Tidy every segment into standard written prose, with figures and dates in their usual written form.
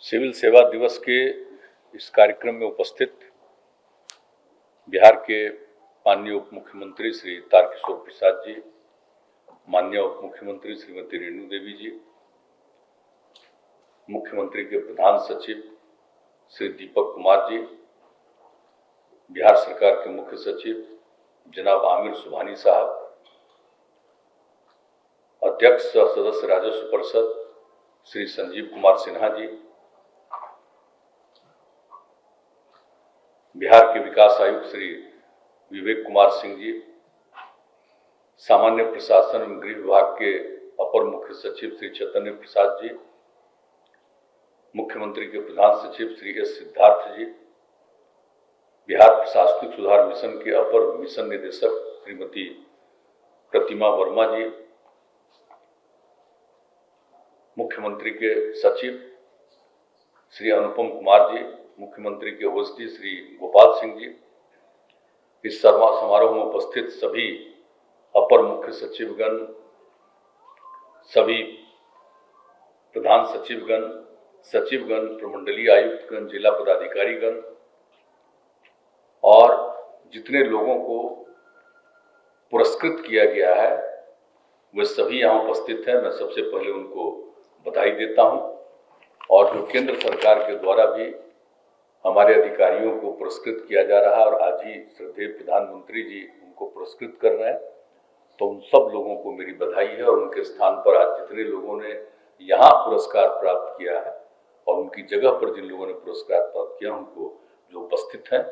Civil सेवा दिवस के इस कार्यक्रम में उपस्थित बिहार के माननीय उप मुख्यमंत्री श्री तारकिशोर प्रसाद जी, माननीय उप मुख्यमंत्री श्रीमती रेणु देवी जी, मुख्यमंत्री के प्रधान सचिव श्री दीपक कुमार जी, बिहार सरकार के मुख्य सचिव जनाब आमिर सुबहानी साहब, अध्यक्ष सदस्य राजस्व परिषद श्री संजीव कुमार सिन्हा जी, बिहार के विकास आयुक्त श्री विवेक कुमार सिंह जी, सामान्य प्रशासन एवं गृह विभाग के अपर मुख्य सचिव श्री चैतन्य प्रसाद जी, मुख्यमंत्री के प्रधान सचिव श्री एस सिद्धार्थ जी, बिहार प्रशासनिक सुधार मिशन के अपर मिशन निदेशक श्रीमती प्रतिमा वर्मा जी, मुख्यमंत्री के सचिव श्री अनुपम कुमार जी, मुख्यमंत्री के ओएसडी श्री गोपाल सिंह जी, इस समारोह में उपस्थित सभी अपर मुख्य सचिवगण, सभी प्रधान सचिवगण, सचिवगण, प्रमंडलीय आयुक्तगण, जिला पदाधिकारीगण और जितने लोगों को पुरस्कृत किया गया है वे सभी यहाँ उपस्थित हैं। मैं सबसे पहले उनको बधाई देता हूँ। और जो केंद्र सरकार के द्वारा भी हमारे अधिकारियों को पुरस्कृत किया जा रहा है और आज ही श्रद्धेय प्रधानमंत्री जी उनको पुरस्कृत कर रहे हैं, तो उन सब लोगों को मेरी बधाई है। और उनके स्थान पर आज जितने लोगों ने यहाँ पुरस्कार प्राप्त किया है और उनकी जगह पर जिन लोगों ने पुरस्कार प्राप्त किया उनको जो उपस्थित हैं,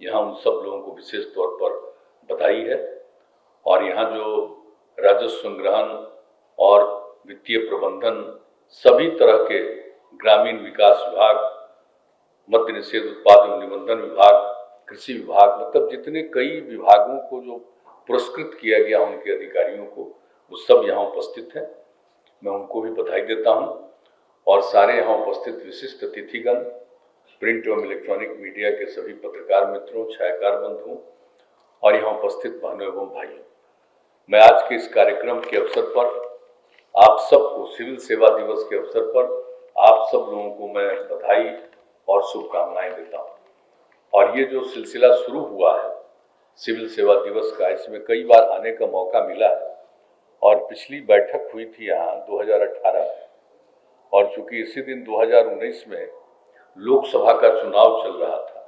यहाँ उन सब लोगों को विशेष तौर पर बधाई है। और यहाँ जो राजस्व संग्रहण और वित्तीय प्रबंधन, सभी तरह के ग्रामीण विकास विभाग, मद्य निषेध उत्पाद एवं निबंधन विभाग, कृषि विभाग, मतलब जितने कई विभागों को जो पुरस्कृत किया गया उनके अधिकारियों को, वो सब यहाँ उपस्थित हैं। मैं उनको भी बधाई देता हूँ। और सारे यहाँ उपस्थित विशिष्ट अतिथिगण, प्रिंट एवं इलेक्ट्रॉनिक मीडिया के सभी पत्रकार मित्रों, छायाकार बंधुओं और यहाँ उपस्थित बहनों एवं भाइयों, मैं आज के इस कार्यक्रम के अवसर पर आप सबको, सिविल सेवा दिवस के अवसर पर आप सब लोगों को मैं बधाई और शुभकामनाएं देता हूँ। और ये जो सिलसिला शुरू हुआ है सिविल सेवा दिवस का, इसमें कई बार आने का मौका मिला है और पिछली बैठक हुई थी यहाँ 2018 में, और चूंकि इसी दिन 2019 में लोकसभा का चुनाव चल रहा था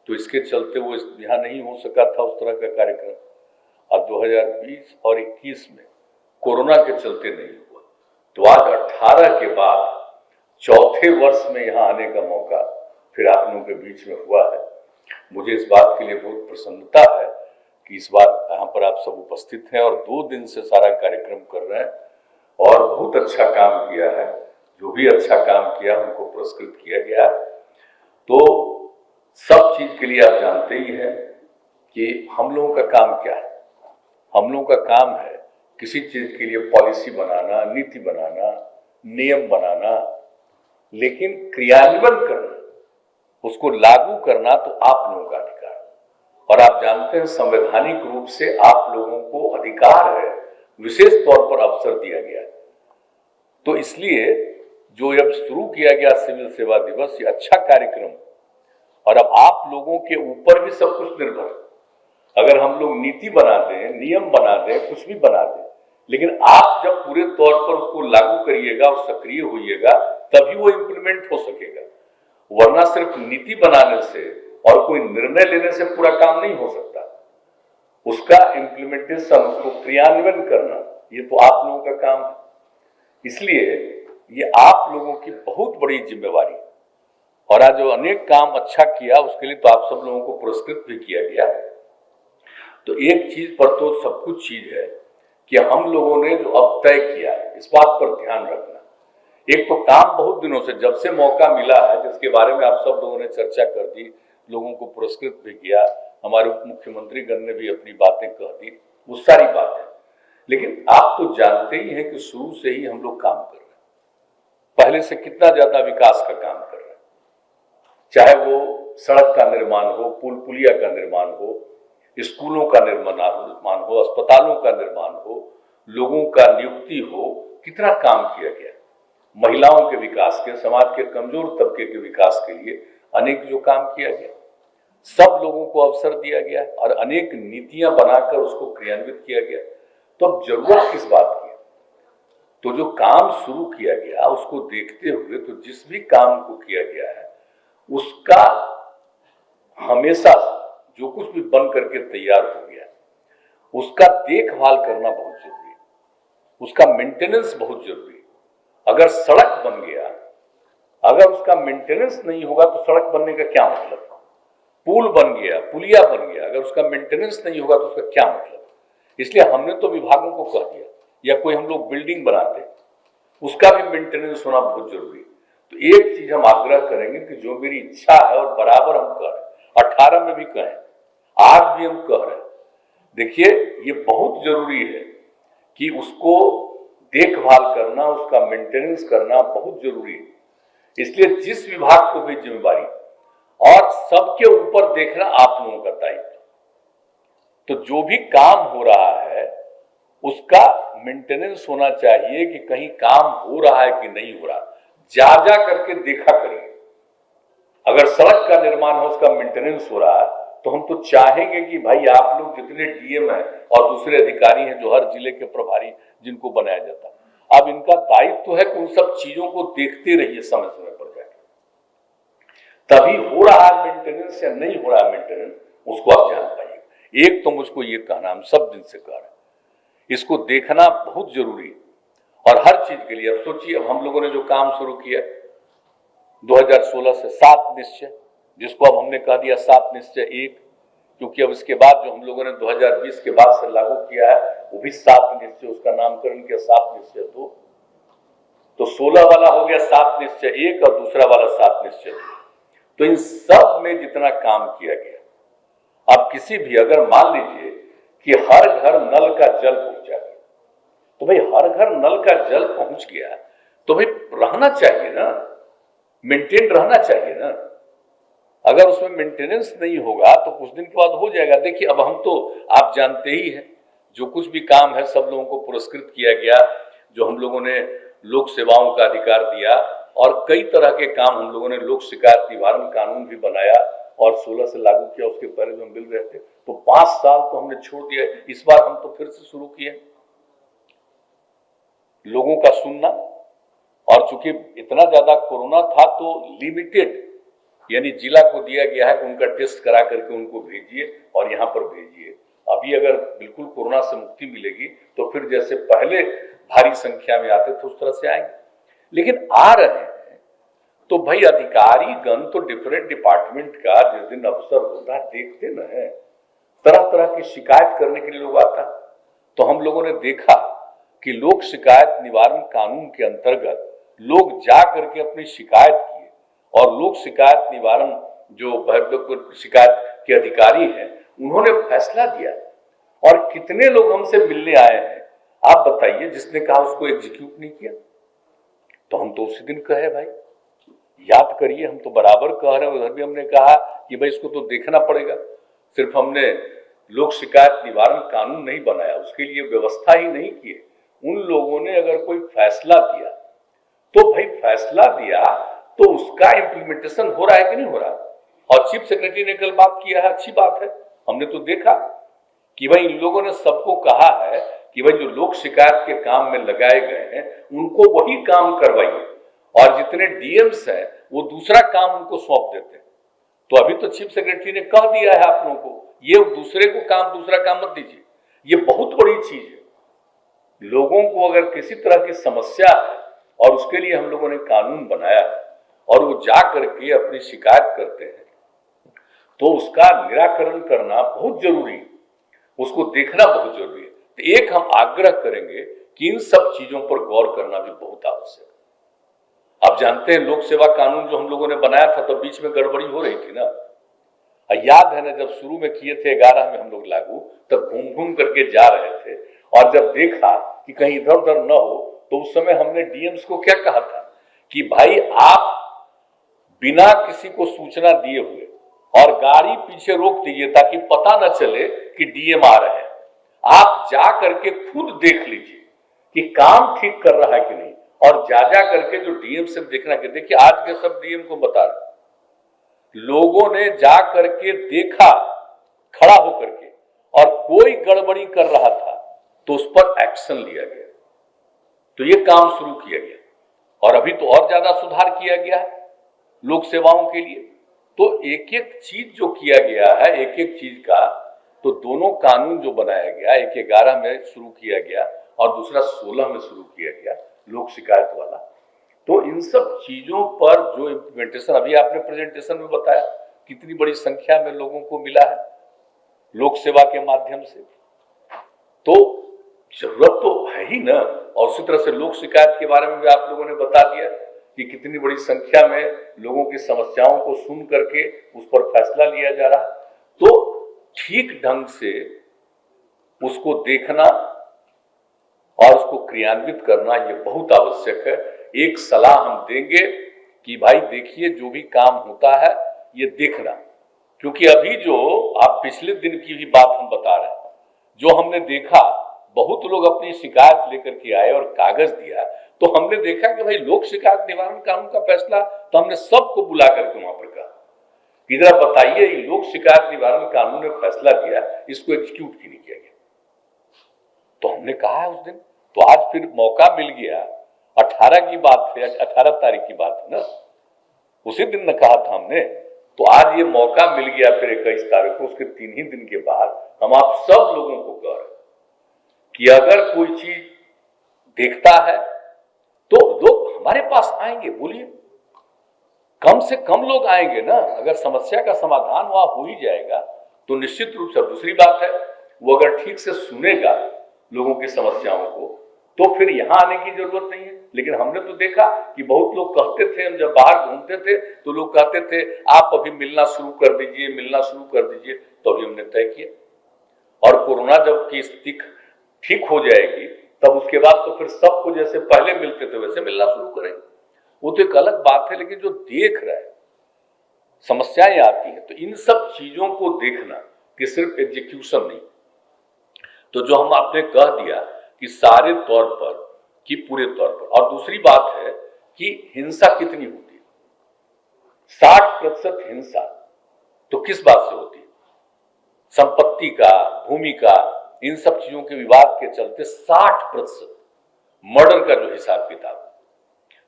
तो इसके चलते वो यहाँ नहीं हो सका था उस तरह का कार्यक्रम। और 2020 और 21 में कोरोना के चलते नहीं हुआ, तो आज 18 के बाद चौथे वर्ष में यहाँ आने का मौका फिर आप लोगों के बीच में हुआ है। मुझे इस बात के लिए बहुत प्रसन्नता है कि इस बार यहाँ पर आप सब उपस्थित हैं और 2 दिन से सारा कार्यक्रम कर रहे हैं और बहुत अच्छा काम किया है। जो भी अच्छा काम किया उनको पुरस्कृत किया गया। तो सब चीज के लिए आप जानते ही हैं कि हम लोगों का काम क्या है। हम लोगों का काम है किसी चीज के लिए पॉलिसी बनाना, नीति बनाना, नियम बनाना, लेकिन क्रियान्वयन करना, उसको लागू करना तो आप लोगों का अधिकार। और आप जानते हैं संवैधानिक रूप से आप लोगों को अधिकार है, विशेष तौर पर अवसर दिया गया है। तो इसलिए जो अब शुरू किया गया सिविल सेवा दिवस, ये अच्छा कार्यक्रम, और अब आप लोगों के ऊपर भी सब कुछ निर्भर है। अगर हम लोग नीति बना दें, नियम बना दें, कुछ भी बना दें, लेकिन आप जब पूरे तौर पर उसको लागू करिएगा और सक्रिय होइएगा तभी वो इम्प्लीमेंट हो सकेगा। वरना सिर्फ नीति बनाने से और कोई निर्णय लेने से पूरा काम नहीं हो सकता। उसका इम्प्लीमेंटेशन, उसको क्रियान्वयन करना, ये तो आप लोगों का काम है। इसलिए ये आप लोगों की बहुत बड़ी जिम्मेवारी है। और आज जो अनेक काम अच्छा किया उसके लिए तो आप सब लोगों को पुरस्कृत भी किया गया। तो एक चीज पर तो सब कुछ चीज है कि हम लोगों ने जो अब तय किया है, इस बात पर ध्यान रखना। एक तो काम बहुत दिनों से, जब से मौका मिला है, जिसके बारे में आप सब लोगों ने चर्चा कर दी, लोगों को पुरस्कृत भी किया, हमारे उप मुख्यमंत्री गण ने भी अपनी बातें कह दी, वो सारी बातें। लेकिन आप तो जानते ही हैं कि शुरू से ही हम लोग काम कर रहे हैं। पहले से कितना ज्यादा विकास का काम कर रहे हैं, चाहे वो सड़क का निर्माण हो, पुल पुलिया का निर्माण हो, स्कूलों का निर्माण हो, अस्पतालों का निर्माण हो, लोगों का नियुक्ति हो, कितना काम किया गया। महिलाओं के विकास के, समाज के कमजोर तबके के विकास के लिए अनेक जो काम किया गया, सब लोगों को अवसर दिया गया और अनेक नीतियां बनाकर उसको क्रियान्वित किया गया। तो अब जरूरत किस बात की? तो जो काम शुरू किया गया उसको देखते हुए तो जिस भी काम को किया गया है उसका हमेशा जो कुछ भी बन करके तैयार हो गया उसका देखभाल करना बहुत जरूरी है, उसका मेंटेनेंस बहुत जरूरी है। अगर सड़क बन गया, अगर उसका मेंटेनेंस नहीं होगा तो सड़क बनने का क्या मतलब? पुल बन गया, पुलिया बन गया, अगर उसका मेंटेनेंस नहीं होगा तो उसका क्या मतलब? इसलिए हमने तो विभागों को कह दिया, या कोई हम लोग बिल्डिंग बनाते उसका भी मेंटेनेंस होना बहुत जरूरी है। तो एक चीज हम आग्रह करेंगे कि जो मेरी इच्छा है और बराबर हम कह रहे हैं, 18 में भी कहें, आज भी हम कह रहे हैं, देखिए ये बहुत जरूरी है कि उसको देखभाल करना, उसका मेंटेनेंस करना बहुत जरूरी है। इसलिए जिस विभाग को भी जिम्मेवारी और सबके ऊपर देखना आप लोगों का दायित्व। तो जो भी काम हो रहा है उसका मेंटेनेंस होना चाहिए कि कहीं काम हो रहा है कि नहीं हो रहा, जा करके देखा करिए। अगर सड़क का निर्माण हो, उसका मेंटेनेंस हो रहा है, तो हम तो चाहेंगे कि भाई आप लोग जितने डीएम हैं और दूसरे अधिकारी हैं जो हर जिले के प्रभारी जिनको बनाया जाता है, अब इनका दायित्व है कि उन सब चीजों को देखते रहिए समय समय पर जाकर, तभी हो रहा है मेंटेनेंस या नहीं हो रहा है मेंटेनेंस उसको आप जान पाइए। एक तो मुझको ये कहना, हम सब दिन से कह रहे हैं, इसको देखना बहुत जरूरी है और हर चीज के लिए। अब सोचिए, अब हम लोगों ने जो काम शुरू किया 2016 से 7 निश्चय, जिसको अब हमने कह दिया 7 निश्चय 1, क्योंकि अब इसके बाद जो हम लोगों ने 2020 के बाद से लागू किया है वो भी 7 निश्चय, उसका नामकरण किया 7 निश्चय 2, तो 16 वाला हो गया 7 निश्चय 1 और दूसरा वाला 7 निश्चय 2। तो इन सब में जितना काम किया गया, अब किसी भी, अगर मान लीजिए कि हर घर नल का जल पहुंचा गया, तो भाई हर घर नल का जल पहुंच गया तो भाई रहना चाहिए ना, मेंटेन रहना चाहिए ना। अगर उसमें मेंटेनेंस नहीं होगा तो कुछ दिन के बाद हो जाएगा। देखिए अब हम तो, आप जानते ही हैं, जो कुछ भी काम है सब लोगों को पुरस्कृत किया गया, जो हम लोगों ने लोक सेवाओं का अधिकार दिया और कई तरह के काम हम लोगों ने, लोक शिकायत निवारण कानून भी बनाया और 16 से लागू किया। उसके पहले जो मिल रहे थे तो 5 साल तो हमने छोड़ दिया, इस बार हम तो फिर से शुरू किए लोगों का सुनना। और चूंकि इतना ज्यादा कोरोना था तो लिमिटेड, यानी जिला को दिया गया है कि उनका टेस्ट करा करके उनको भेजिए और यहाँ पर भेजिए। अभी अगर बिल्कुल कोरोना से मुक्ति मिलेगी तो फिर जैसे पहले भारी संख्या में आते थे उस तरह से आएंगे, लेकिन आ रहे हैं तो भाई अधिकारी गण तो डिफरेंट डिपार्टमेंट का जिस दिन अवसर होता है देखते न है, तरह तरह की शिकायत करने के लिए लोग आता। तो हम लोगों ने देखा कि लोक शिकायत निवारण कानून के अंतर्गत लोग जा करके अपनी शिकायत किए और लोक शिकायत निवारण जो शिकायत के अधिकारी हैं उन्होंने फैसला दिया। और कितने लोग हमसे मिलने आए हैं आप बताइए, जिसने कहा उसको एग्जीक्यूट नहीं किया। तो हम तो उसी दिन कहे भाई याद करिए, हम तो बराबर कह रहे हैं, उधर भी हमने कहा कि भाई इसको तो देखना पड़ेगा। सिर्फ हमने लोक शिकायत निवारण कानून नहीं बनाया, उसके लिए व्यवस्था ही नहीं की। उन लोगों ने अगर कोई फैसला दिया तो भाई फैसला दिया तो उसका इंप्लीमेंटेशन हो रहा है कि नहीं हो रहा। और चीफ सेक्रेटरी ने कल बात किया है, अच्छी बात है। हमने तो देखा कि भाई इन लोगों ने सबको कहा है कि भाई जो लोक शिकायत के काम में लगाए गए हैं उनको वही काम करवाइए, और जितने डीएम्स हैं वो दूसरा काम उनको सौंप देते हैं। तो अभी तो चीफ सेक्रेटरी ने कह दिया है आप लोगों को, ये दूसरे को काम, दूसरा काम मत दीजिए। ये बहुत बड़ी चीज है। लोगों को अगर किसी तरह की समस्या है और उसके लिए हम लोगों ने कानून बनाया है और वो जा करके अपनी शिकायत करते हैं तो उसका निराकरण करना बहुत जरूरी है, उसको देखना बहुत जरूरी है। तो एक हम आग्रह करेंगे कि इन सब चीजों पर गौर करना भी बहुत आवश्यक है। आप जानते हैं लोक सेवा कानून जो हम लोगों ने बनाया था तो बीच में गड़बड़ी हो रही थी ना, याद है ना, जब शुरू में किए थे 11 में हम लोग लागू, तब घूम घूम करके जा रहे थे और जब देखा कि कहीं इधर उधर न हो तो उस समय हमने डीएम्स को क्या कहा था कि भाई आप बिना किसी को सूचना दिए हुए और गाड़ी पीछे रोक दीजिए ताकि पता न चले कि डीएम आ रहे हैं। आप जा करके खुद देख लीजिए कि काम ठीक कर रहा है कि नहीं, और जा करके जो डीएम से देखना कि देखिए आज के सब डीएम को बता रहे, लोगों ने जा करके देखा खड़ा होकर के और कोई गड़बड़ी कर रहा था तो उस पर एक्शन लिया गया, तो ये काम शुरू किया गया और अभी तो और ज्यादा सुधार किया गया है लोक सेवाओं के लिए। तो एक एक चीज जो किया गया है, एक एक चीज का, तो दोनों कानून जो बनाया गया, एक 11 में शुरू किया गया और दूसरा 16 में शुरू किया गया लोक शिकायत वाला, तो इन सब चीजों पर जो इम्प्लीमेंटेशन, अभी आपने प्रेजेंटेशन में बताया कितनी बड़ी संख्या में लोगों को मिला है लोक सेवा के माध्यम से, तो जरूरत तो है ही ना। और उसी तरह से लोक शिकायत के बारे में भी आप लोगों ने बता दिया कि कितनी बड़ी संख्या में लोगों की समस्याओं को सुन करके उस पर फैसला लिया जा रहा है, तो ठीक ढंग से उसको देखना और उसको क्रियान्वित करना ये बहुत आवश्यक है। एक सलाह हम देंगे कि भाई देखिए जो भी काम होता है ये देखना, क्योंकि अभी जो आप पिछले दिन की भी बात हम बता रहे हैं, जो हमने देखा बहुत लोग अपनी शिकायत लेकर के आए और कागज दिया, तो हमने देखा कि भाई लोक शिकायत निवारण कानून का फैसला, तो हमने सबको बुला करके वहां पर कहा कि जरा बताइए लोक शिकायत निवारण कानून ने फैसला दिया, इसको एग्जीक्यूट क्यों नहीं किया गया। तो हमने कहा है उस दिन, तो आज फिर मौका मिल गया, 18 की बात है, 18 तारीख की बात है ना, उसी दिन न कहा था हमने, तो आज ये मौका मिल गया फिर 21 तारीख को, उसके 3 ही दिन के बाद हम आप सब लोगों को कह रहे कि अगर कोई चीज देखता है तो लोग हमारे पास आएंगे, बोलिए कम से कम लोग आएंगे ना। अगर समस्या का समाधान वहां हो ही जाएगा तो निश्चित रूप से, दूसरी बात है वो अगर ठीक से सुनेगा लोगों की समस्याओं को तो फिर यहां आने की जरूरत नहीं है। लेकिन हमने तो देखा कि बहुत लोग कहते थे, हम जब बाहर घूमते थे तो लोग कहते थे आप अभी मिलना शुरू कर दीजिए, मिलना शुरू कर दीजिए, तो अभी हमने तय किया। और कोरोना जब की स्थिति ठीक हो जाएगी तब उसके बाद तो फिर सबको जैसे पहले मिलते थे वैसे मिलना शुरू करेंगे, वो तो एक अलग बात है। लेकिन जो देख रहा है समस्याएं आती हैं, तो इन सब चीजों को देखना कि सिर्फ एग्जीक्यूशन नहीं, तो जो हम आपने कह दिया कि सारे तौर पर कि पूरे तौर पर। और दूसरी बात है कि हिंसा कितनी होती है, 60% हिंसा तो किस बात से होती है, संपत्ति का, भूमि का, इन सब चीजों के विवाद के चलते 60% मर्डर का जो हिसाब किताब,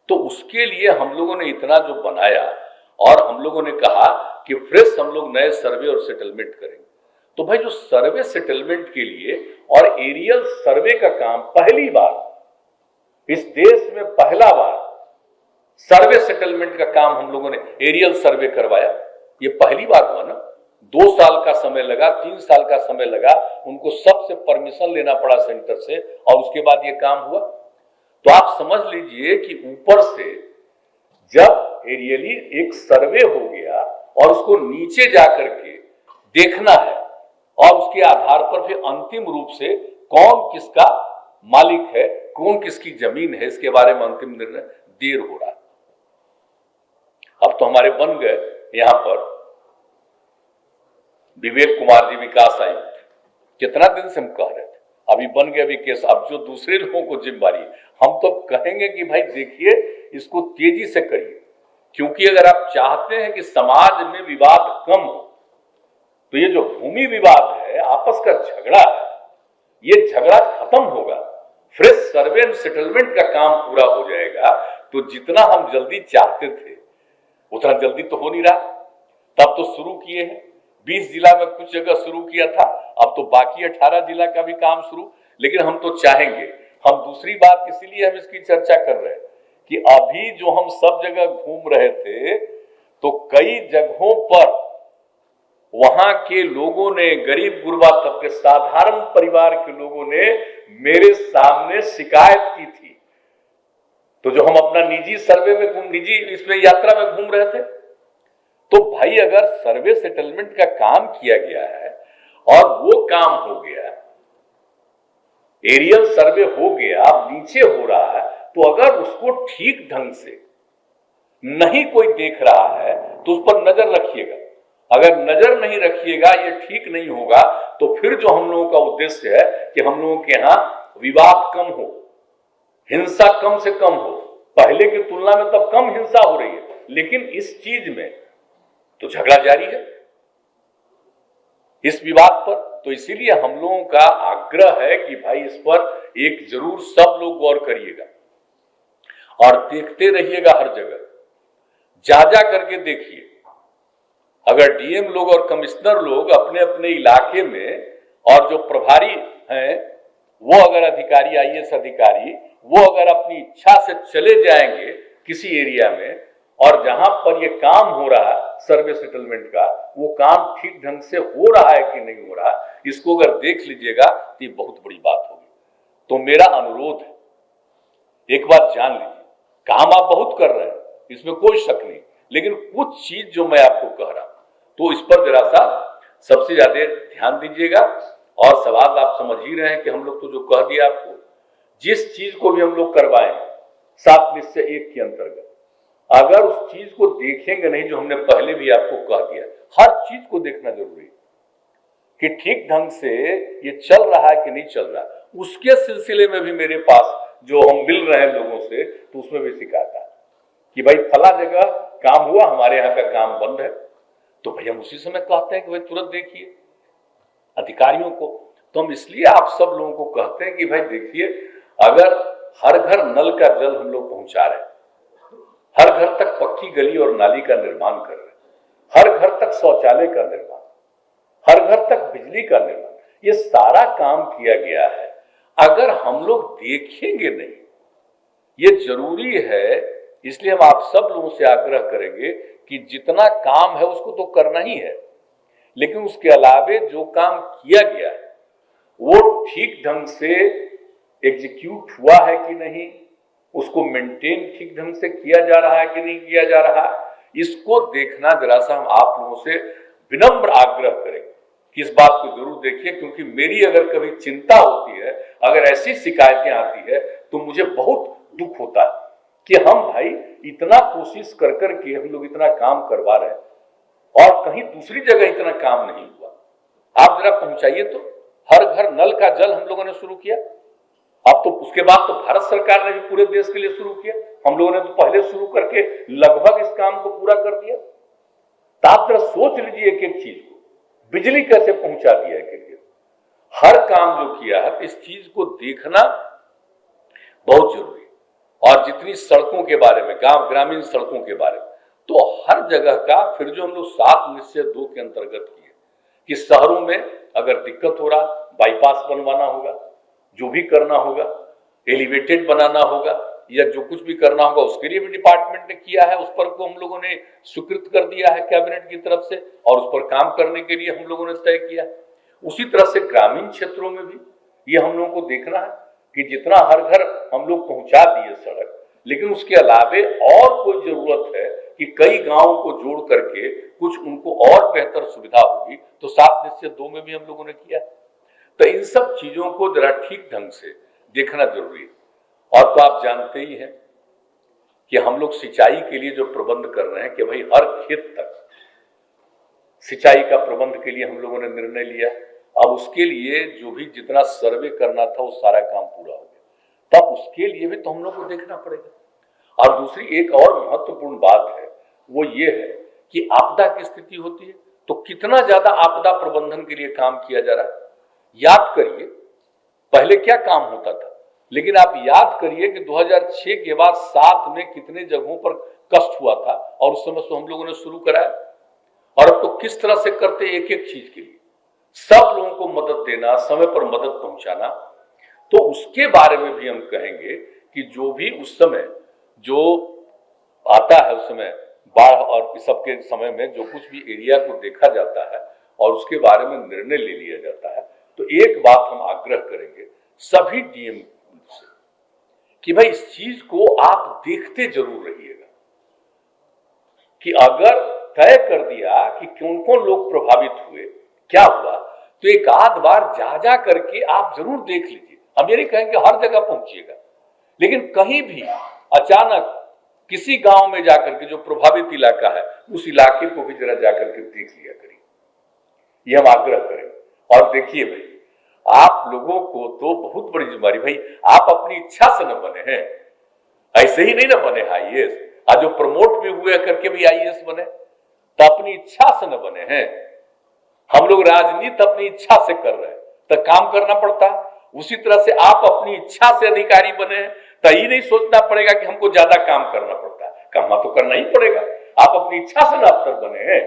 तो उसके लिए हम लोगों ने इतना जो बनाया और हम लोगों ने कहा कि फ्रेश हम लोग नए सर्वे और सेटलमेंट करेंगे। तो भाई जो सर्वे सेटलमेंट के लिए और एरियल सर्वे का काम पहली बार इस देश में, पहला बार सर्वे सेटलमेंट का काम हम लोगों ने एरियल सर्वे करवाया, ये पहली बार हुआ ना। 2 साल का समय लगा, 3 साल का समय लगा, उनको सबसे परमिशन लेना पड़ा सेंटर से और उसके बाद ये काम हुआ। तो आप समझ लीजिए कि ऊपर से जब एरियली एक सर्वे हो गया और उसको नीचे जाकर के देखना है और उसके आधार पर फिर अंतिम रूप से कौन किसका मालिक है, कौन किसकी जमीन है, इसके बारे में अंतिम निर्णय देर हो रहा है। अब तो हमारे बन गए यहां पर विवेक कुमार जी विकास आयुक्त, कितना दिन से हम कह रहे थे, अभी बन गया विकेश। अब जो दूसरे लोगों को जिम्मेदारी, हम तो कहेंगे कि भाई देखिए इसको तेजी से करिए, क्योंकि अगर आप चाहते हैं कि समाज में विवाद कम हो तो ये जो भूमि विवाद है, आपस का झगड़ा है, ये झगड़ा खत्म होगा, फ्रेश सर्वे एंड सेटलमेंट का काम पूरा हो जाएगा। तो जितना हम जल्दी चाहते थे उतना जल्दी तो हो नहीं रहा। तब तो शुरू किए हैं, 20 जिला में कुछ जगह शुरू किया था, अब तो बाकी 18 जिला का भी काम शुरू। लेकिन हम तो चाहेंगे, हम दूसरी बात इसीलिए हम इसकी चर्चा कर रहे हैं कि अभी जो हम सब जगह घूम रहे थे तो कई जगहों पर वहां के लोगों ने, गरीब गुरबा तबके, साधारण परिवार के लोगों ने मेरे सामने शिकायत की थी। तो जो हम अपना निजी सर्वे में, निजी इसमें यात्रा में घूम रहे थे, तो भाई अगर सर्वे सेटलमेंट का काम किया गया है और वो काम हो गया, एरियल सर्वे हो गया, अब नीचे हो रहा है, तो अगर उसको ठीक ढंग से नहीं कोई देख रहा है तो उस पर नजर रखिएगा। अगर नजर नहीं रखिएगा, ये ठीक नहीं होगा, तो फिर जो हम लोगों का उद्देश्य है कि हम लोगों के यहां विवाद कम हो, हिंसा कम से कम हो, पहले की तुलना में तब कम हिंसा हो रही है, लेकिन इस चीज में तो झगड़ा जारी है इस विवाद पर। तो इसीलिए हम लोगों का आग्रह है कि भाई इस पर एक जरूर सब लोग गौर करिएगा और देखते रहिएगा, हर जगह जा जा करके देखिए। अगर डीएम लोग और कमिश्नर लोग अपने अपने इलाके में और जो प्रभारी हैं वो अगर अधिकारी, आईएएस अधिकारी, वो अगर अपनी इच्छा से चले जाएंगे किसी एरिया में और जहां पर ये काम हो रहा है सर्वे सेटलमेंट का, वो काम ठीक ढंग से हो रहा है कि नहीं हो रहा, इसको अगर देख लीजिएगा तो ये बहुत बड़ी बात होगी। तो मेरा अनुरोध है, एक बात जान लीजिए, काम आप बहुत कर रहे हैं, इसमें कोई शक नहीं, लेकिन कुछ चीज जो मैं आपको कह रहा हूं तो इस पर जरा सा सबसे ज्यादा ध्यान दीजिएगा। और सवाल आप समझ ही रहे हैं कि हम लोग तो जो कह दिया आपको, जिस चीज को भी हम लोग करवाएं 7 निश्चय 1 के अंतर्गत, अगर उस चीज को देखेंगे नहीं जो हमने पहले भी आपको कह दिया, हर चीज को देखना जरूरी है कि ठीक ढंग से ये चल रहा है कि नहीं चल रहा। उसके सिलसिले में भी मेरे पास जो हम मिल रहे हैं लोगों से, तो उसमें भी शिकायत है कि भाई फला जगह काम हुआ, हमारे यहाँ का काम बंद है। तो भाई हम उसी समय कहते हैं कि भाई तुरंत देखिए अधिकारियों को। तो हम इसलिए आप सब लोगों को कहते हैं कि भाई देखिए, अगर हर घर नल का जल हम लोग पहुंचा रहे हैं, हर घर तक पक्की गली और नाली का निर्माण कर रहे हैं, हर घर तक शौचालय का निर्माण, हर घर तक बिजली का निर्माण, ये सारा काम किया गया है। अगर हम लोग देखेंगे नहीं, ये जरूरी है। इसलिए हम आप सब लोगों से आग्रह करेंगे कि जितना काम है उसको तो करना ही है, लेकिन उसके अलावे जो काम किया गया है वो ठीक ढंग से एग्जीक्यूट हुआ है कि नहीं, उसको मेंटेन ठीक ढंग से किया जा रहा है कि नहीं किया जा रहा, इसको देखना जरा सा हम आप लोगों से विनम्र आग्रह करेंगे कि इस बात को जरूर देखिए। क्योंकि मेरी अगर कभी चिंता होती है, अगर ऐसी शिकायतें आती है, तो मुझे बहुत दुख होता है कि हम भाई इतना कोशिश कर करके हम लोग इतना काम करवा रहे हैं और कहीं दूसरी जगह इतना काम नहीं हुआ। आप जरा पहुंचाइए तो, हर घर नल का जल हम लोगों ने शुरू किया, अब तो उसके बाद तो भारत सरकार ने भी पूरे देश के लिए शुरू किया, हम लोगों ने तो पहले शुरू करके लगभग इस काम को पूरा कर दिया। तो आप जरा सोच लीजिए एक एक चीज को, बिजली कैसे पहुंचा दिया है कि हर काम जो किया है, इस चीज को देखना बहुत जरूरी है। और जितनी सड़कों के बारे में, गांव ग्रामीण सड़कों के बारे में, तो हर जगह का फिर जो हम लोग 7 निश्चय 2 के अंतर्गत किए कि शहरों में अगर दिक्कत हो रहा, बाईपास बनवाना होगा, जो भी करना होगा, एलिवेटेड बनाना होगा या जो कुछ भी करना होगा, उसके लिए भी डिपार्टमेंट ने किया है, उस पर को हम लोगों ने स्वीकृत कर दिया है कैबिनेट की तरफ से और उस पर काम करने के लिए हम लोगों ने तय किया। उसी तरह से ग्रामीण क्षेत्रों में भी ये हम लोगों को देखना है कि जितना हर घर हम लोग पहुंचा दिए सड़क, लेकिन उसके अलावे और कोई जरूरत है कि कई गांवों को जोड़ करके कुछ उनको और बेहतर सुविधा होगी, तो 7 निश्चय 2 में भी हम लोगों ने किया। तो इन सब चीजों को जरा ठीक ढंग से देखना जरूरी है। और तो आप जानते ही हैं कि हम लोग सिंचाई के लिए जो प्रबंध कर रहे हैं कि भाई हर खेत तक सिंचाई का प्रबंध के लिए हम लोगों ने निर्णय लिया। अब उसके लिए जो भी जितना सर्वे करना था वो सारा काम पूरा हो गया, तब उसके लिए भी तो हम लोग को देखना पड़ेगा। और दूसरी एक और महत्वपूर्ण बात है, वो ये है कि आपदा की स्थिति होती है तो कितना ज्यादा आपदा प्रबंधन के लिए काम किया जा रहा है। याद करिए पहले क्या काम होता था, लेकिन आप याद करिए कि 2006 के बाद 7 में कितने जगहों पर कष्ट हुआ था और उस समय से हम लोगों ने शुरू कराया। और अब तो किस तरह से करते एक एक चीज के लिए सब लोगों को मदद देना, समय पर मदद पहुंचाना। तो उसके बारे में भी हम कहेंगे कि जो भी उस समय जो आता है, उस समय बाढ़ और इस सब के समय में जो कुछ भी एरिया को देखा जाता है और उसके बारे में निर्णय ले लिया जाता है, तो एक बात हम आग्रह करेंगे सभी डीएम से कि भाई इस चीज को आप देखते जरूर रहिएगा कि अगर तय कर दिया कि कौन कौन लोग प्रभावित हुए, क्या हुआ, तो एक आध बार जा करके आप जरूर देख लीजिए। हम ये नहीं कहेंगे हर जगह पहुंचिएगा, लेकिन कहीं भी अचानक किसी गांव में जाकर के जो प्रभावित इलाका है उस इलाके को भी जरा जाकर के देख लिया करिए, ये हम आग्रह करेंगे। और देखिए भाई, आप लोगों को तो बहुत बड़ी जिम्मेदारी, भाई आप अपनी इच्छा से न बने हैं, ऐसे ही नहीं ना बने आईएएस। आज जो प्रमोट भी हुए करके भी आईएएस बने, तो अपनी इच्छा से न बने हैं। हम लोग राजनीति अपनी इच्छा से कर रहे हैं तो काम करना पड़ता है। उसी तरह से आप अपनी इच्छा से अधिकारी बने हैं तो ये नहीं सोचना पड़ेगा कि हमको ज्यादा काम करना पड़ता है, काम तो करना ही पड़ेगा। आप अपनी इच्छा से ना अफसर बने हैं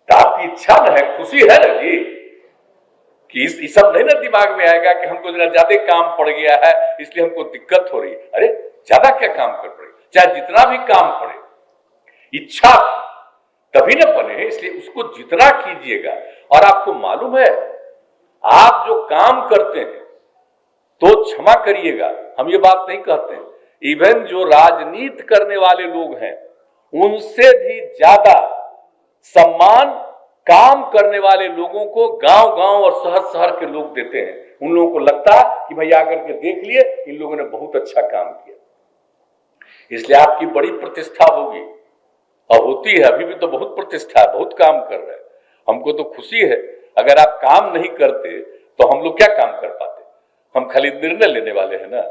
तो आपकी इच्छा न है, खुशी है ना जी, कि इस सब नहीं ना दिमाग में आएगा कि हमको जरा ज्यादा काम पड़ गया है इसलिए हमको दिक्कत हो रही है। अरे ज्यादा क्या काम कर पड़े, चाहे जितना भी काम पड़े, इच्छा तभी न बने, इसलिए उसको जितना कीजिएगा। और आपको मालूम है, आप जो काम करते हैं तो क्षमा करिएगा, हम ये बात नहीं कहते हैं, इवन जो राजनीति करने वाले लोग हैं उनसे भी ज्यादा सम्मान काम करने वाले लोगों को गांव-गांव और शहर-शहर के लोग देते हैं। उन लोगों को लगता कि भाई आकर के देख लिए, इन लोगों ने बहुत अच्छा काम किया, इसलिए आपकी बड़ी प्रतिष्ठा होगी और होती है। अभी भी तो बहुत प्रतिष्ठा है, बहुत काम कर रहे हैं। हमको तो खुशी है। अगर आप काम नहीं करते तो हम लोग क्या काम कर पाते, हम खाली निर्णय लेने वाले हैं ना।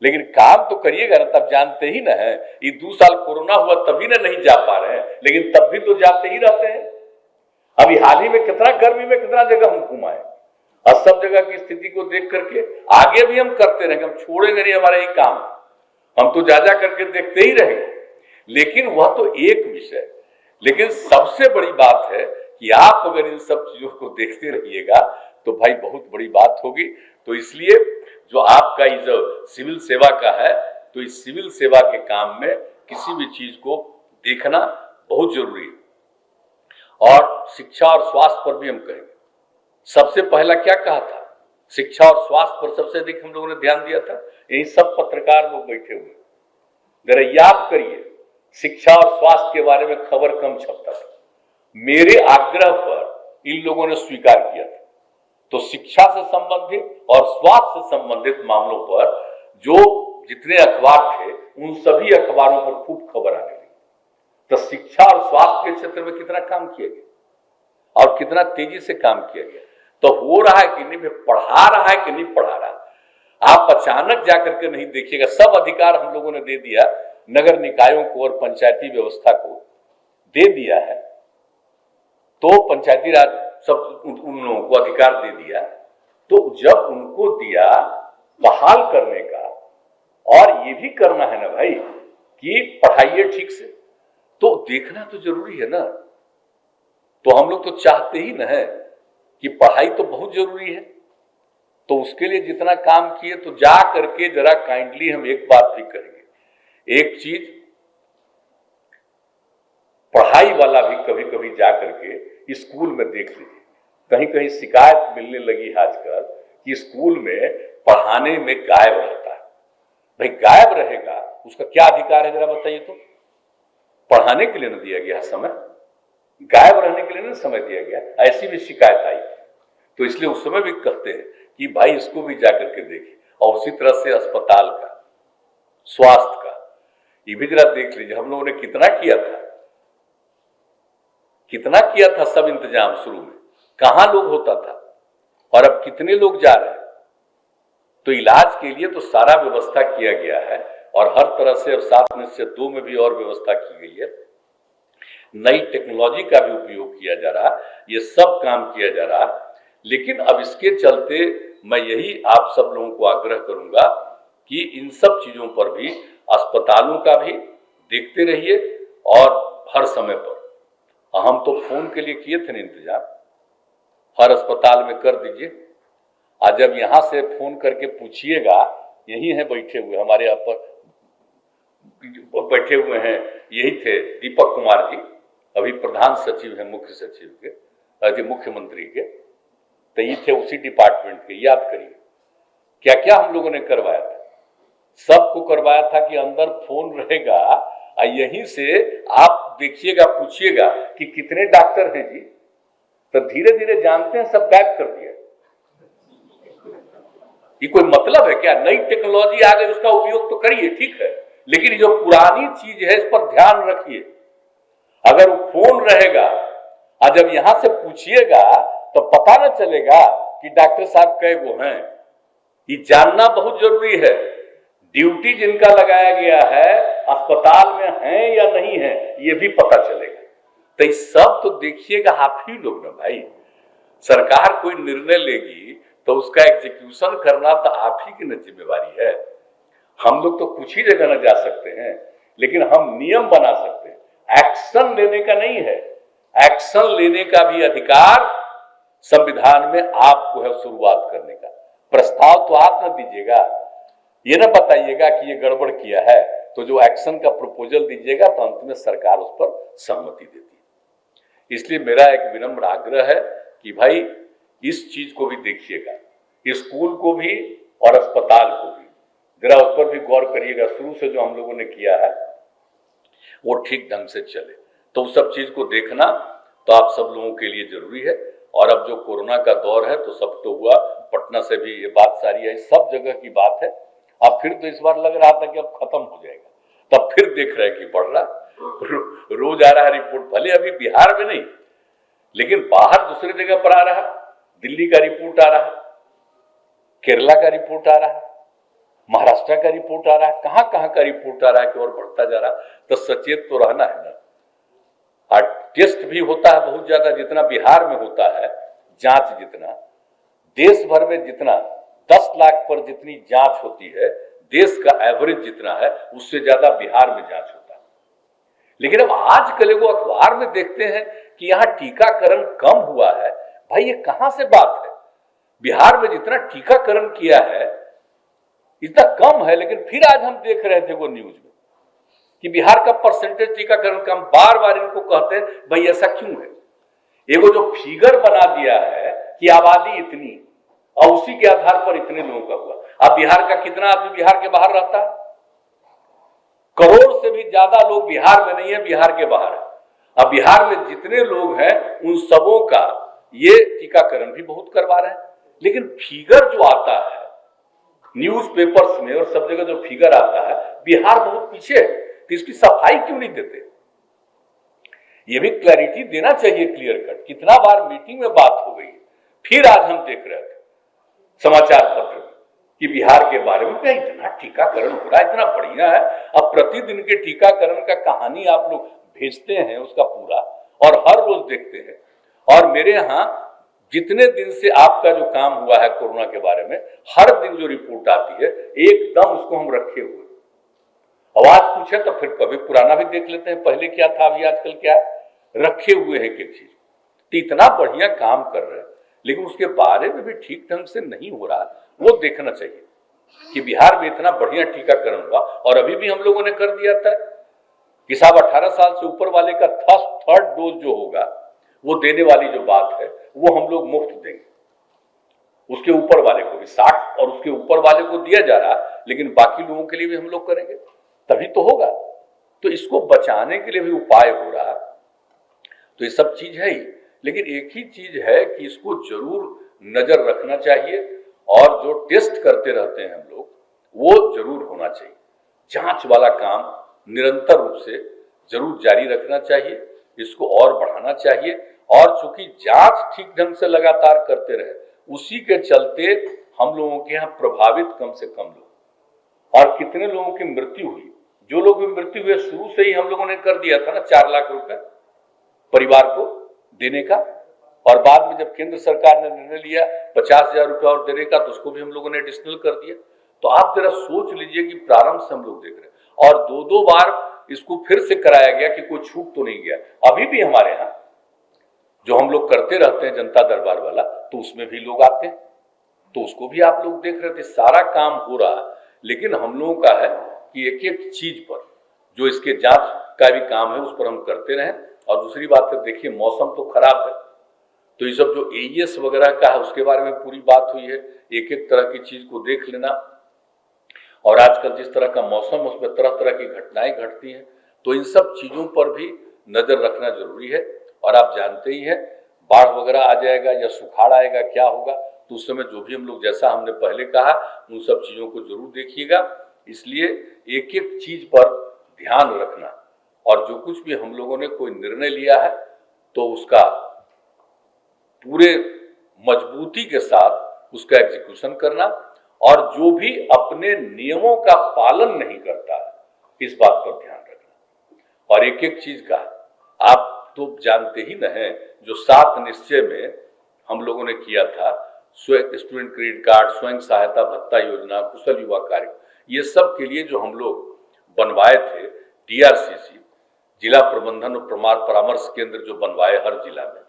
लेकिन काम तो करिएगा ना, तब जानते ही ना है। ये 2 साल कोरोना हुआ तभी ना नहीं जा पा रहे हैं, लेकिन तब भी तो जाते ही रहते हैं। अभी हाल ही में कितना गर्मी में कितना जगह हम घुमाए, और सब जगह की स्थिति को देख करके आगे भी हम करते रहेंगे, हम छोड़ेंगे नहीं हमारा ये काम, हम तो जा करके देखते ही रहेंगे। लेकिन वह तो एक विषय, लेकिन सबसे बड़ी बात है कि आप अगर इन सब चीजों को देखते रहिएगा तो भाई बहुत बड़ी बात होगी। तो इसलिए जो आपका ये जो सिविल सेवा का है, तो इस सिविल सेवा के काम में किसी भी चीज को देखना बहुत जरूरी है। और शिक्षा और स्वास्थ्य पर भी हम कहेंगे। सबसे पहला क्या कहा था, शिक्षा और स्वास्थ्य पर सबसे अधिक हम लोगों ने ध्यान दिया था। यही सब पत्रकार लोग बैठे हुए, जरा याद करिए, शिक्षा और स्वास्थ्य के बारे में खबर कम छपता था। मेरे आग्रह पर इन लोगों ने स्वीकार किया था। तो शिक्षा से संबंधित और स्वास्थ्य से संबंधित मामलों पर जो जितने अखबार थे उन सभी अखबारों पर खूब खबर आने लगी। तो शिक्षा और स्वास्थ्य के क्षेत्र में कितना काम किया गया और कितना तेजी से काम किया गया। तो हो रहा है कि नहीं, पढ़ा रहा है कि नहीं पढ़ा रहा। आप अचानक जाकर के नहीं देखिएगा, सब अधिकार हम लोगों ने दे दिया, नगर निकायों को और पंचायती व्यवस्था को दे दिया है। तो पंचायती राज सब उन लोगों को अधिकार दे दिया। तो जब उनको दिया बहाल करने का, और ये भी करना है ना भाई कि पढ़ाइए ठीक से, तो देखना तो जरूरी है ना। तो हम लोग तो चाहते ही ना है कि पढ़ाई तो बहुत जरूरी है। तो उसके लिए जितना काम किए, तो जा करके जरा काइंडली हम एक बात भी करेंगे, एक चीज पढ़ाई वाला भी कभी कभी जा करके स्कूल में देख लीजिए। कहीं कहीं शिकायत मिलने लगी आजकल कि स्कूल में पढ़ाने में गायब रहता है। भाई गायब रहेगा, उसका क्या अधिकार है जरा बताइए। तो पढ़ाने के लिए न दिया गया समय, गायब रहने के लिए न समय दिया गया, ऐसी भी शिकायत आई। तो इसलिए उस समय भी कहते हैं कि भाई इसको भी जाकर के देखिए। और उसी तरह से अस्पताल का, स्वास्थ्य का, ये भी जरा देख लीजिए। हम लोगों ने कितना किया था सब इंतजाम शुरू में, कहां लोग होता था और अब कितने लोग जा रहे हैं। तो इलाज के लिए तो सारा व्यवस्था किया गया है, और हर तरह से अब 7 में से 2 में भी और व्यवस्था की गई है। नई टेक्नोलॉजी का भी उपयोग किया जा रहा, ये सब काम किया जा रहा। लेकिन अब इसके चलते मैं यही आप सब लोगों को आग्रह करूंगा कि इन सब चीजों पर भी, अस्पतालों का भी देखते रहिए, और हर समय पर हम तो फोन के लिए किए थे ना इंतजाम, हर अस्पताल में कर दीजिए। आज जब यहां से फोन करके पूछिएगा, यही है बैठे हुए हमारे यहाँ पर बैठे हुए हैं, यही थे दीपक कुमार जी, अभी प्रधान सचिव हैं मुख्य सचिव के, मुख्यमंत्री के, तो ये थे उसी डिपार्टमेंट के। याद करिए क्या क्या हम लोगों ने करवाया था। सबको करवाया था कि अंदर फोन रहेगा, यहीं से आप देखिएगा, पूछिएगा कि कितने डॉक्टर हैं जी, तो धीरे धीरे जानते हैं, सब गायब कर दिया। ये कोई मतलब है क्या? नई टेक्नोलॉजी आ गई, उसका उपयोग तो करिए, ठीक है, लेकिन जो पुरानी चीज है इस पर ध्यान रखिए। अगर वो फोन रहेगा और जब यहां से पूछिएगा तो पता न चलेगा कि डॉक्टर साहब कई वो हैं। ये जानना बहुत जरूरी है। ड्यूटी जिनका लगाया गया है अस्पताल में है या नहीं है ये भी पता चलेगा। तो इस सब तो देखिएगा आप ही लोग ना भाई। सरकार कोई निर्णय लेगी तो उसका एग्जीक्यूशन करना तो आप ही की न जिम्मेवारी है। हम लोग तो कुछ ही जगह न जा सकते हैं, लेकिन हम नियम बना सकते हैं। एक्शन लेने का नहीं है, एक्शन लेने का भी अधिकार संविधान में आपको है शुरुआत करने का। प्रस्ताव तो आप न दीजिएगा, ये ना बताइएगा कि ये गड़बड़ किया है, तो जो एक्शन का प्रपोजल दीजिएगा तो अंत में सरकार उस पर सहमति देती है। इसलिए मेरा एक विनम्र आग्रह है कि भाई इस चीज को भी देखिएगा, स्कूल को भी और अस्पताल को भी जरा उस पर भी गौर करिएगा। शुरू से जो हम लोगों ने किया है वो ठीक ढंग से चले, तो उस सब चीज को देखना तो आप सब लोगों के लिए जरूरी है। और अब जो कोरोना का दौर है तो सब तो हुआ, पटना से भी ये बात सारी है, सब जगह की बात है। अब फिर तो इस बार लग रहा था कि अब खत्म हो जाएगा, तब फिर देख रहे हैं कि बढ़ रहा, रोज आ रहा है रिपोर्ट, भले अभी बिहार में नहीं लेकिन बाहर दूसरी जगह पर आ रहा। दिल्ली का रिपोर्ट आ रहा, केरला का रिपोर्ट आ रहा, महाराष्ट्र का रिपोर्ट आ रहा है, कहां कहां का रिपोर्ट आ रहा है कि और बढ़ता जा रहा। तो सचेत तो रहना है ना। और टेस्ट भी होता है बहुत ज्यादा, जितना बिहार में होता है जांच, जितना देश भर में जितना 10 लाख पर जितनी जांच होती है, देश का एवरेज जितना है उससे ज्यादा बिहार में जांच होता है। लेकिन अब आजकल वो अखबार में देखते हैं कि यहाँ टीकाकरण कम हुआ है। भाई ये कहां से बात है? बिहार में जितना टीकाकरण किया है इतना कम है, लेकिन फिर आज हम देख रहे थे वो न्यूज में कि बिहार का परसेंटेज टीकाकरण कम। बार बार इनको कहते हैं भाई ऐसा क्यों है? एगो जो फिगर बना दिया है कि आबादी इतनी और उसी के आधार पर इतने लोगों का हुआ। अब बिहार का कितना आदमी बिहार के बाहर रहता है? करोड़ से भी ज्यादा लोग बिहार में नहीं है, बिहार के बाहर है। अब बिहार में जितने लोग हैं उन सबों का ये टीकाकरण भी बहुत करवा रहे हैं, लेकिन फिगर जो आता है न्यूज़पेपर्स में और सब जगह जो फिगर आता है, बिहार बहुत पीछे है। तो इसकी सफाई क्यों नहीं देते? ये भी क्लैरिटी देना चाहिए, क्लियर कट। कितना बार मीटिंग में बात हो गई, फिर आज हम देख रहे थे समाचार पत्र में कि बिहार के बारे में क्या इतना टीकाकरण हो रहा है, इतना बढ़िया है। अब प्रतिदिन के टीकाकरण का कहानी आप लोग भेजते हैं उसका पूरा, और हर रोज देखते हैं। और मेरे यहाँ जितने दिन से आपका जो काम हुआ है कोरोना के बारे में, हर दिन जो रिपोर्ट आती है एकदम उसको हम रखे हुए। आवाज पूछे तो फिर कभी पुराना भी देख लेते हैं, पहले क्या था अभी आजकल क्या है, रखे हुए हैं एक चीज। तो इतना बढ़िया काम कर रहे हैं, लेकिन उसके बारे में भी ठीक ढंग से नहीं हो रहा। वो देखना चाहिए कि बिहार में इतना बढ़िया टीकाकरण हुआ और अभी भी हम लोगों ने कर दिया था कि साहब 18 साल से ऊपर वाले का थर्ड डोज जो होगा वो देने वाली जो बात है वो हम लोग मुफ्त देंगे। उसके ऊपर वाले को भी 60 और उसके ऊपर वाले को दिया जा रहा, लेकिन बाकी लोगों के लिए भी हम लोग करेंगे तभी तो होगा। तो इसको बचाने के लिए भी उपाय हो रहा। तो ये सब चीज है ही, लेकिन एक ही चीज है कि इसको जरूर नजर रखना चाहिए और जो टेस्ट करते रहते हैं हम लोग वो जरूर होना चाहिए। जांच वाला काम निरंतर रूप से जरूर जारी रखना चाहिए, इसको और बढ़ाना चाहिए। और चूंकि जांच ठीक ढंग से लगातार करते रहे, उसी के चलते हम लोगों के यहाँ प्रभावित कम से कम लोग, और कितने लोगों की मृत्यु हुई। जो लोग भी मृत्यु हुए शुरू से ही हम लोगों ने कर दिया था ना 4 लाख रुपए परिवार को देने का, और बाद में जब केंद्र सरकार ने निर्णय लिया 50,000 रुपए और देने का तो उसको भी हम लोगों ने एडिशनल कर दिया। तो आप जरा सोच लीजिए कि प्रारंभ से हम लोग देख रहे हैं, और 2-2 बार इसको फिर से कराया गया कि कोई छूट तो नहीं गया। अभी भी हमारे यहाँ जो हम लोग करते रहते हैं जनता दरबार वाला, तो उसमें भी लोग आते हैं, तो उसको भी आप लोग देख रहे थे। सारा काम हो रहा, लेकिन हम लोगों का है कि एक एक चीज पर जो इसके जांच का भी काम है उस पर हम करते रहें। और दूसरी बात है, देखिए मौसम तो खराब है, तो ये सब जो एईएस वगैरह का है उसके बारे में पूरी बात हुई है, एक एक तरह की चीज को देख लेना। और आजकल जिस तरह का मौसम उसमें तरह तरह की घटनाएं घटती हैं, तो इन सब चीजों पर भी नजर रखना जरूरी है। और आप जानते ही हैं बाढ़ वगैरह आ जाएगा या सुखाड़ आएगा, क्या होगा, तो उस समय जो भी हम लोग, जैसा हमने पहले कहा, उन सब चीजों को जरूर देखिएगा। इसलिए एक एक चीज पर ध्यान रखना, और जो कुछ भी हम लोगों ने कोई निर्णय लिया है तो उसका पूरे मजबूती के साथ उसका एग्जीक्यूशन करना। और जो भी अपने नियमों का पालन नहीं करता है इस बात पर ध्यान रखना। और एक एक चीज का आप तो जानते ही न हैं, जो 7 निश्चय में हम लोगों ने किया था, स्टूडेंट क्रेडिट कार्ड, स्वयं सहायता भत्ता योजना, कुशल युवा कार्य, ये सब के लिए जो हम लोग बनवाए थे DRCC, जिला प्रबंधन और परामर्श केंद्र जो बनवाए हर जिला में,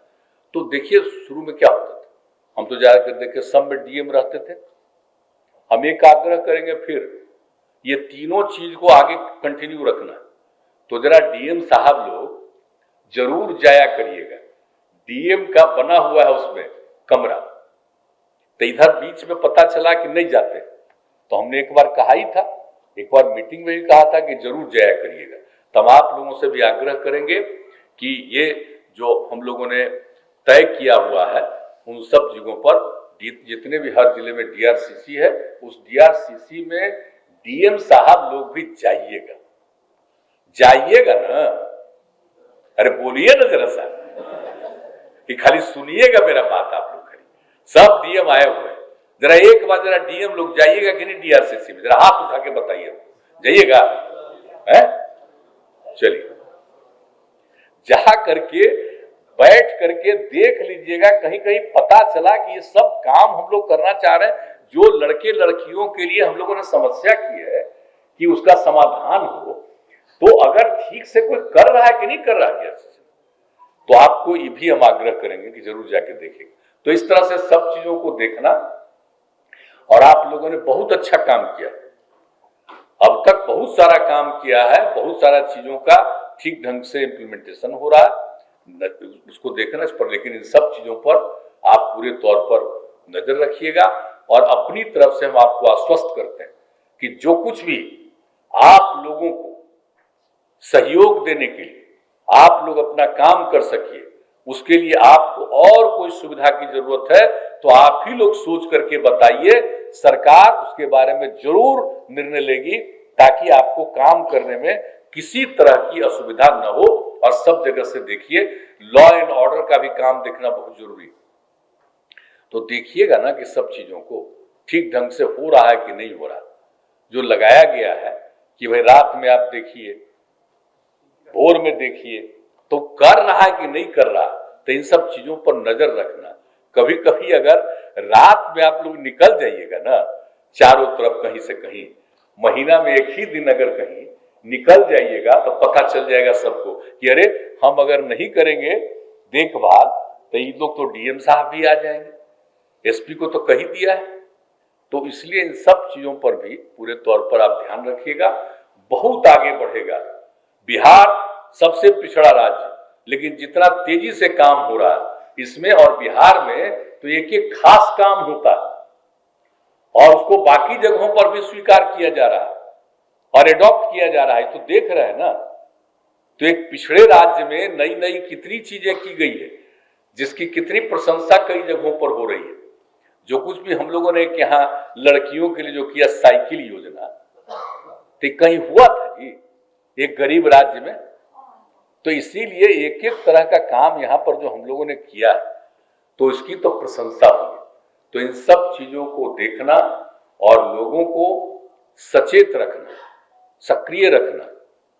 तो देखिए शुरू में क्या होता था, हम तो जाकर देखे सब में DM रहते थे। हम एक आग्रह करेंगे फिर ये तीनों चीज को आगे कंटिन्यू रखना, तो जरा DM साहब लोग जरूर जाया करिएगा। DM का बना हुआ है उसमें कमरा, तो इधर बीच में पता चला कि नहीं जाते, तो हमने एक बार कहा ही था, एक बार मीटिंग में भी कहा था कि जरूर जाया करिएगा। तब आप लोगों से भी आग्रह करेंगे कि ये जो हम लोगों ने तय किया हुआ है उन सब जगहों पर, जितने भी हर जिले में DRCC है, उस DRCC में DM साहब लोग भी जाइएगा, जाइएगा ना। अरे बोलिए ना जरा सा, कि खाली सुनिएगा मेरा बात आप लोग, सब DM आए हुए हैं, जरा एक बार जरा DM लोग जाइएगा कि नहीं DRCC में, जरा हाथ उठा के बताइए, जाइएगा? है, चलिए जा करके बैठ करके देख लीजिएगा, कहीं कहीं पता चला कि ये सब काम हम लोग करना चाह रहे हैं, जो लड़के लड़कियों के लिए हम लोगों ने समस्या की है कि उसका समाधान हो, तो अगर ठीक से कोई कर रहा है कि नहीं कर रहा है, तो आपको ये भी हम आग्रह करेंगे कि जरूर जाके देखेंगे। तो इस तरह से सब चीजों को देखना, और आप लोगों ने बहुत अच्छा काम किया, अब तक बहुत सारा काम किया है, बहुत सारा चीजों का ठीक ढंग से इम्प्लीमेंटेशन हो रहा है, उसको देखना इस पर, लेकिन इन सब चीजों पर आप पूरे तौर पर नजर रखिएगा। और अपनी तरफ से हम आपको आश्वस्त करते हैं कि जो कुछ भी आप लोगों को सहयोग देने के लिए आप लोग अपना काम कर सकिए, उसके लिए आपको और कोई सुविधा की जरूरत है तो आप ही लोग सोच करके बताइए, सरकार उसके बारे में जरूर निर्णय लेगी, ताकि आपको काम करने में किसी तरह की असुविधा न हो। और सब जगह से देखिए, लॉ एंड ऑर्डर का भी काम देखना बहुत जरूरी है, तो देखिएगा ना कि सब चीजों को ठीक ढंग से हो रहा है कि नहीं हो रहा। जो लगाया गया है कि भाई रात में आप देखिए, भोर में देखिए, तो कर रहा है कि नहीं कर रहा, तो इन सब चीजों पर नजर रखना। कभी कभी अगर रात में आप लोग निकल जाइएगा ना चारों तरफ कहीं से कहीं, महीना में एक ही दिन अगर कहीं निकल जाइएगा, तो पता चल जाएगा सबको कि अरे हम अगर नहीं करेंगे देखभाल तो ये लोग तो DM साहब भी आ जाएंगे, SP को तो कही दिया है। तो इसलिए इन सब चीजों पर भी पूरे तौर पर आप ध्यान रखिएगा, बहुत आगे बढ़ेगा। बिहार सबसे पिछड़ा राज्य, लेकिन जितना तेजी से काम हो रहा है इसमें, और बिहार में तो एक एक खास काम होता है और उसको बाकी जगहों पर भी स्वीकार किया जा रहा है और एडॉप्ट किया जा रहा है, तो देख रहे हैं ना। तो एक पिछड़े राज्य में नई नई कितनी चीजें की गई है, जिसकी कितनी प्रशंसा कई जगहों पर हो रही है। जो कुछ भी हम लोगों ने यहाँ लड़कियों के लिए जो किया, साइकिल योजना, तो कहीं हुआ था जी एक गरीब राज्य में? तो इसीलिए एक एक तरह का काम यहाँ पर जो हम लोगों ने किया है, तो इसकी तो प्रशंसा हुई। तो इन सब चीजों को देखना और लोगों को सचेत रखना, सक्रिय रखना,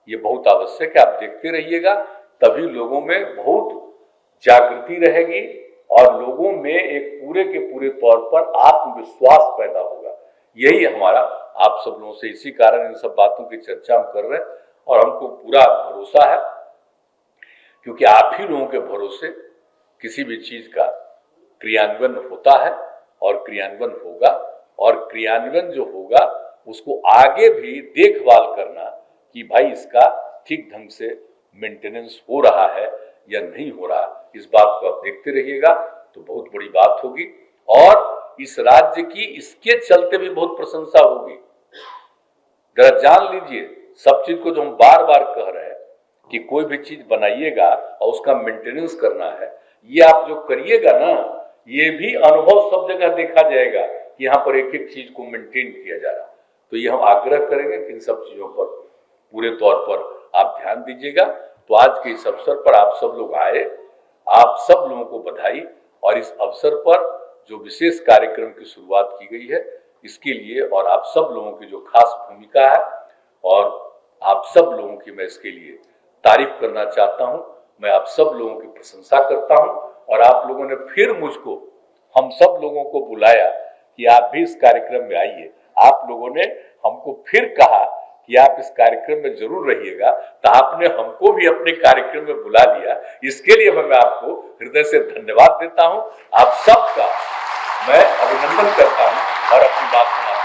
ये बहुत आवश्यक है। आप देखते रहिएगा, तभी लोगों में बहुत जागृति रहेगी और लोगों में एक पूरे के पूरे तौर पर आत्मविश्वास पैदा होगा। यही हमारा आप सब लोगों से, इसी कारण इन सब बातों की चर्चा हम कर रहे हैं और हमको पूरा भरोसा है, क्योंकि आप ही लोगों के भरोसे किसी भी चीज का क्रियान्वयन होता है और क्रियान्वयन होगा, और क्रियान्वयन जो होगा उसको आगे भी देखभाल करना कि भाई इसका ठीक ढंग से मेंटेनेंस हो रहा है या नहीं हो रहा, इस बात को आप देखते रहिएगा तो बहुत बड़ी बात होगी। और इस राज्य की इसके चलते भी बहुत प्रशंसा होगी। जरा जान लीजिए, सब चीज को जो हम बार बार कह रहे हैं कि कोई भी चीज बनाइएगा और उसका मेंटेनेंस करना है, ये आप जो करिएगा ना, ये भी अनुभव सब जगह देखा जाएगा कि यहाँ पर एक एक चीज को मेंटेन किया जा रहा। तो ये हम आग्रह करेंगे कि इन सब चीजों पर पूरे तौर पर आप ध्यान दीजिएगा। तो आज के इस अवसर पर आप सब लोग आए, आप सब लोगों को बधाई। और इस अवसर पर जो विशेष कार्यक्रम की शुरुआत की गई है, इसके लिए और आप सब लोगों की जो खास भूमिका है और आप सब लोगों की मैं इसके लिए तारीफ करना चाहता हूं। मैं आप सब लोगों की प्रशंसा करता हूं और आप लोगों ने फिर मुझको, हम सब लोगों को बुलाया कि आप भी इस कार्यक्रम में आइए। आप लोगों ने हमको फिर कहा कि आप इस कार्यक्रम में जरूर रहिएगा, तो आपने हमको भी अपने कार्यक्रम में बुला लिया। इसके लिए मैं आपको हृदय से धन्यवाद देता हूं। आप सबका मैं अभिनंदन करता हूं और अपनी बात सुना